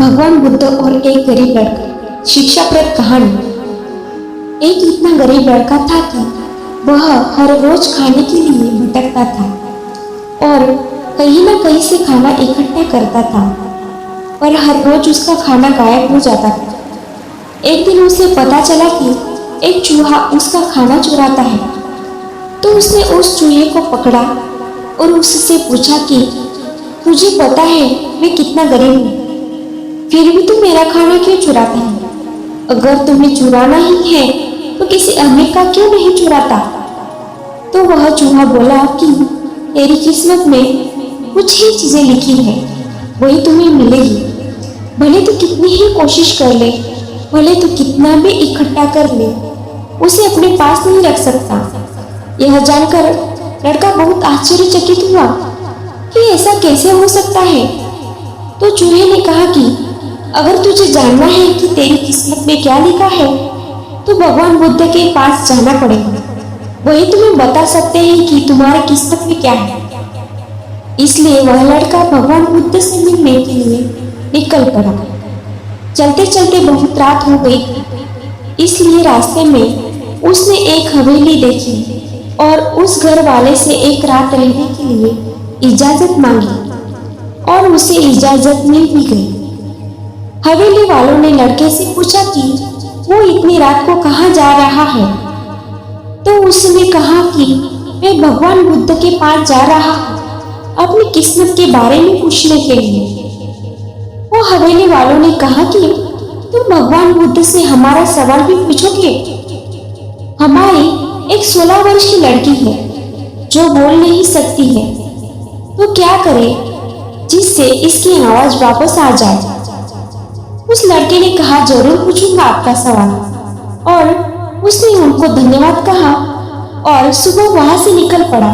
भगवान बुद्ध और एक गरीब लड़का। शिक्षाप्रद कहानी। एक इतना गरीब लड़का था कि वह हर रोज खाने के लिए भटकता था और कहीं ना कहीं से खाना इकट्ठा करता था, पर हर रोज उसका खाना गायब हो जाता था। एक दिन उसे पता चला कि एक चूहा उसका खाना चुराता है, तो उसने उस चूहे को पकड़ा और उससे पूछा कि तुझे पता है मैं कितना गरीब हूँ, फिर भी तुम मेरा खाना क्यों चुराता है? अगर तुम्हें चुराना ही है तो किसी अमीर का क्यों नहीं चुराता? तो वह चूहा बोला कि तेरी किस्मत में कुछ ही चीजें लिखी है, वही तुम्हें मिलेगी। भले तू कितनी ही कोशिश कर ले, भले तू कितना भी इकट्ठा कर ले, उसे अपने पास नहीं रख सकता। यह जानकर लड़का बहुत आश्चर्यचकित हुआ कि ऐसा कैसे हो सकता है। तो चूहे ने कहा कि अगर तुझे जानना है कि तेरी किस्मत में क्या लिखा है तो भगवान बुद्ध के पास जाना पड़ेगा, वही तुम्हें बता सकते हैं कि तुम्हारी किस्मत में क्या है। इसलिए वह लड़का भगवान बुद्ध से मिलने के लिए निकल पड़ा। चलते चलते बहुत रात हो गई, इसलिए रास्ते में उसने एक हवेली देखी और उस घर वाले से एक रात रहने के लिए इजाजत मांगी और उसे इजाजत मिल भी गई। हवेली वालों ने लड़के से पूछा कि वो इतनी रात को कहाँ जा रहा है, तो उसने कहा कि मैं भगवान बुद्ध के पास जा रहा हूँ अपनी किस्मत के बारे में पूछने के लिए। वो हवेली वालों ने कहा कि तुम भगवान बुद्ध से हमारा सवाल भी पूछोगे? हमारी एक 16 वर्ष की लड़की है जो बोल नहीं सकती है, तो क्या करे जिससे इसकी आवाज वापस आ जाए। उस लड़के ने कहा जरूर पूछूंगा आपका सवाल, और उसने उनको धन्यवाद कहा और सुबह वहां से निकल पड़ा।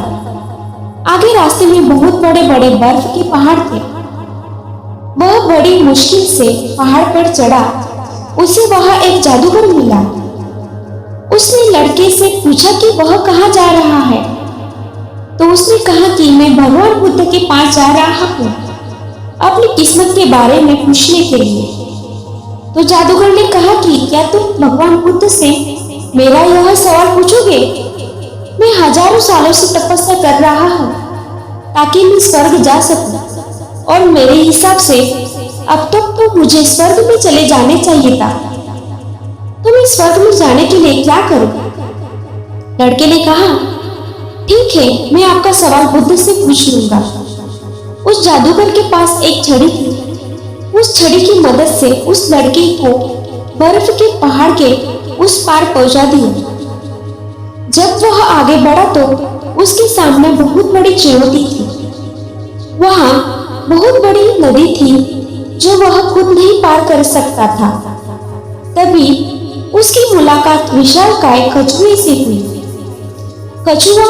आगे रास्ते में बहुत बड़े बड़े बर्फ के पहाड़ थे। वह बड़ी मुश्किल से पहाड़ पर चढ़ा। उसे वहां एक जादूगर मिला। उसने लड़के से पूछा कि वह कहाँ जा रहा है, तो उसने कहा कि मैं भगवान बुद्ध के पास जा रहा हूँ अपनी किस्मत के बारे में पूछने के लिए। तो जादूगर ने कहा कि क्या तुम भगवान बुद्ध से मेरा यह सवाल पूछोगे? मैं हजारों सालों से तपस्या कर रहा हूँ ताकि मैं स्वर्ग जा सकूं, और मेरे हिसाब से अब तक तो मुझे स्वर्ग में चले जाने चाहिए था। तो मैं स्वर्ग में जाने के लिए क्या करूं? लड़के ने कहा ठीक है, मैं आपका सवाल बुद्ध से पूछ लूंगा। उस जादूगर के पास एक छड़ी थी। उस छड़ी की मदद से उस लड़के को बर्फ के पहाड़ के उस पार पहुंचा दिया। जब वह आगे बढ़ा तो उसके सामने बहुत बड़ी चुनौती थी। वहां बहुत बड़ी नदी थी जो वह खुद नहीं पार कर सकता था। तभी उसकी मुलाकात विशालकाय कछुए से हुई। कछुआ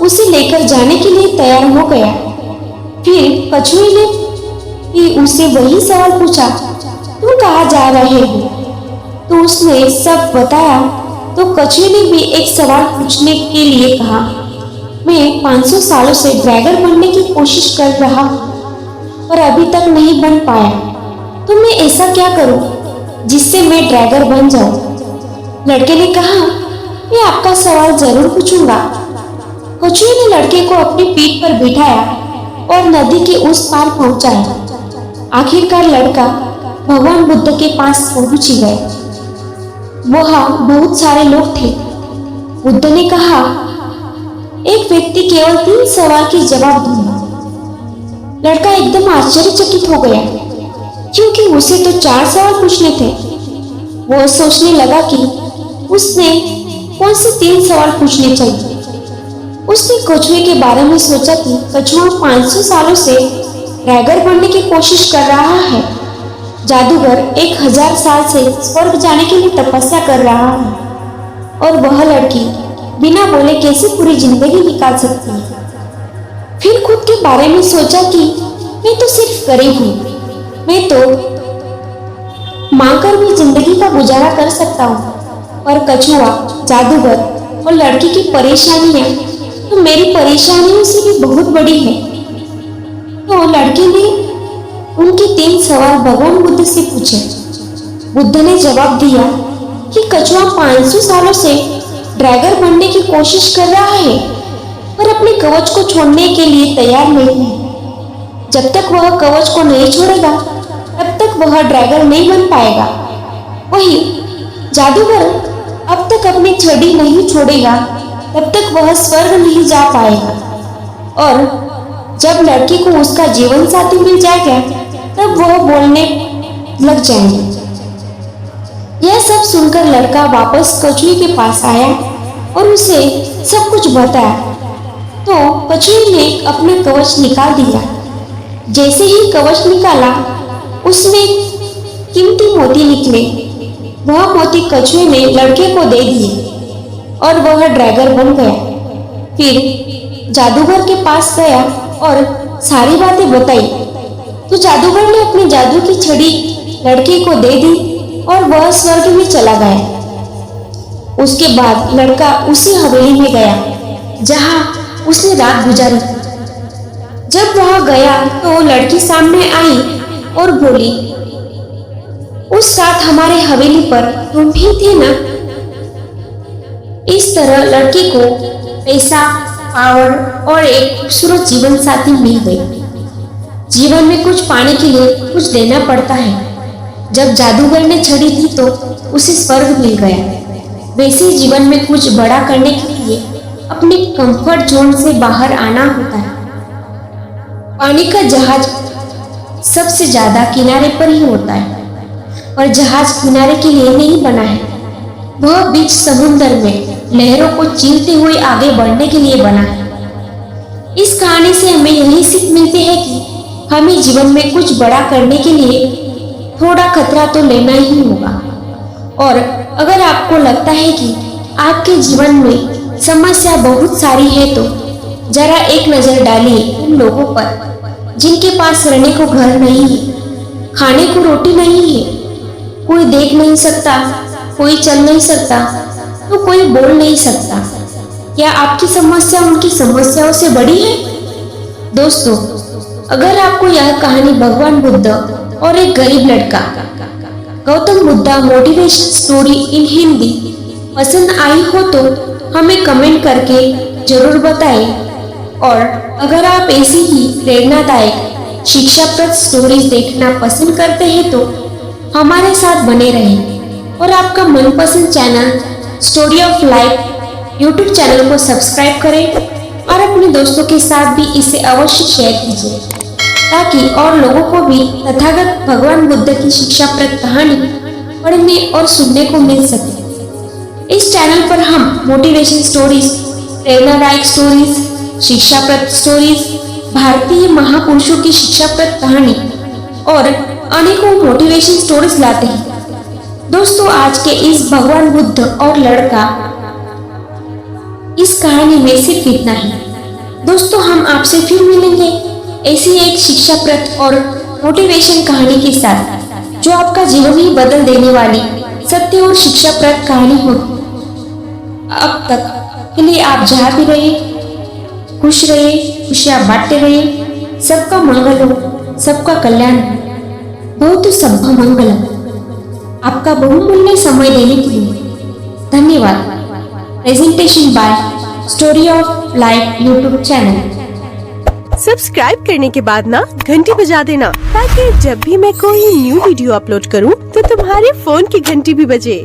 उसे लेकर जाने के लिए तैयार हो गया। फिर कछुए ने भी उसे वही सवाल पूछा, तुम कहाँ जा रहे हो? तो उसने सब बताया। तो कछुए ने भी एक सवाल पूछने के लिए कहा, मैं 500 सालों से ड्रैगन बनने की कोशिश कर रहा हूँ, पर अभी तक नहीं बन पाया। तो मैं ऐसा क्या करूँ जिससे मैं ड्रैगन बन जाऊँ? लड़के ने कहा, मैं आपका सवाल जरूर पूछूंगा। कछुए ने लड़के को अपनी पीठ पर बिठाया और नदी के उस पार पहुंचाया। आखिरकार लड़का भगवान बुद्ध के पास पहुंच ही गया। वहां बहुत सारे लोग थे। बुद्ध ने कहा, एक व्यक्ति केवल 3 सवाल के जवाब दूंगा। लड़का एकदम आश्चर्यचकित हो गया, क्योंकि उसे तो 4 सवाल पूछने थे। वो सोचने लगा कि उसने कौन से 3 सवाल पूछने चाहिए। उसने कछुए के बारे में सोचा कि कछुआ 500 सालों से ड्रैगन बनने की कोशिश कर रहा है। जादूगर 1000 साल से स्वर्ग जाने के लिए तपस्या कर रहा है, और वह लड़की बिना बोले कैसे पूरी जिंदगी निकाल सकती है। फिर खुद के बारे में सोचा कि मैं तो सिर्फ गरीब हूँ, मैं तो मांगकर भी जिंदगी का गुजारा कर सकता हूँ, पर कछुआ, जादूगर और लड़की की परेशानियां तो मेरी परेशानियों से भी बहुत बड़ी है। तो लड़के ने उनके 3 सवाल भगवान बुद्ध से पूछे। बुद्ध ने जवाब दिया कि कछुआ 500 सालों से ड्रैगन बनने की कोशिश कर रहा है, पर अपने कवच को छोड़ने के लिए तैयार नहीं है। जब तक वह कवच को नहीं छोड़ेगा, तब तक वह ड्रैगन नहीं बन पाएगा। वही जादूगर अब तक अपनी छड़ी नहीं छोड़ेगा, तब तक वह स्वर्ग नहीं जा पाएगा। और जब लड़की को उसका जीवन साथी मिल जाएगा, तब वह बोलने लग जाएंगे। यह सब सुनकर लड़का वापस कछुए के पास आया और उसे सब कुछ बताया। तो कछुए ने अपना कवच निकाल दिया। जैसे ही कवच निकाला, उसमें कीमती मोती निकले। वह मोती कछुए ने लड़के को दे दिए और वह ड्रैगन बन गया। फिर जादूगर के पास गया और सारी बातें बताई। तो जादूगर ने अपनी जादू की छड़ी लड़के को दे दी और वह स्वर्ग में चला गया। उसके बाद लड़का उसी हवेली में गया जहां उसने रात गुजारी। जब वह गया तो लड़की सामने आई और बोली, उस रात हमारे हवेली पर तुम भी थे ना। इस तरह लड़की को पैसा, पावर और एक खूबसूरत जीवन साथी मिल गई। जीवन में कुछ पाने के लिए कुछ देना पड़ता है। जब जादूगर ने छड़ी दी तो उसे स्वर्ग मिल गया। वैसे ही जीवन में कुछ बड़ा करने के लिए अपने कंफर्ट जोन से बाहर आना होता है। पानी का जहाज सबसे ज्यादा किनारे पर ही होता है, पर जहाज किनारे के लिए नहीं बना है। वह बीच समुद्र में लहरों को चीरते हुए आगे बढ़ने के लिए बना है। इस कहानी से हमें यही सीख मिलती है कि हमें जीवन में कुछ बड़ा करने के लिए थोड़ा खतरा तो लेना ही होगा। और अगर आपको लगता है कि आपके जीवन में समस्या बहुत सारी है, तो जरा एक नजर डालिए उन लोगों पर जिनके पास रहने को घर नहीं है, खाने को रोटी नहीं है, कोई देख नहीं सकता, कोई चल नहीं सकता, तो कोई बोल नहीं सकता। क्या आपकी समस्या उनकी समस्याओं से बड़ी है? दोस्तों, अगर आपको यह कहानी भगवान बुद्ध और एक गरीब लड़का Gautam Buddha motivation story in Hindi पसंद आई हो तो हमें कमेंट करके जरूर बताएं। और अगर आप ऐसी ही प्रेरणादायक शिक्षाप्रद स्टोरीज देखना पसंद करते हैं तो हमारे साथ बने रहें और आपका मनपसंद channel story of life YouTube channel को सब्सक्राइब करें और अपने दोस्तों के साथ भी इसे अवश्य शेयर कीजिए, ताकि और लोगों को भी तथागत भगवान बुद्ध की शिक्षाप्रद कहानी पढ़ने और सुनने को मिल सके। इस चैनल पर हम मोटिवेशन स्टोरीज, प्रेरणादायक स्टोरीज, शिक्षाप्रद स्टोरीज, भारतीय महापुरुषों की शिक्षाप्रद कहानी और अनेकों मोटिवेशन स्टोरीज लाते हैं। दोस्तों, आज के इस भगवान बुद्ध और लड़का इस कहानी में सिर्फ इतना ही। दोस्तों, हम आपसे फिर मिलेंगे ऐसी एक शिक्षाप्रद और मोटिवेशन कहानी के साथ, जो आपका जीवन ही बदल देने वाली सत्य और शिक्षाप्रद कहानी होगी। अब तक के लिए आप जहाँ भी रहिए, खुश रहिए, खुशियाँ बांटते रहिए। सबका मंगल हो, सबका कल्याण हो। बहुत सभ्य मंगलम। आपका बहुमूल्य समय देने के लिए धन्यवाद। Presentation by story of life YouTube channel. Subscribe करने के बाद ना घंटी बजा देना, ताकि जब भी मैं कोई न्यू वीडियो अपलोड करूं तो तुम्हारे फोन की घंटी भी बजे।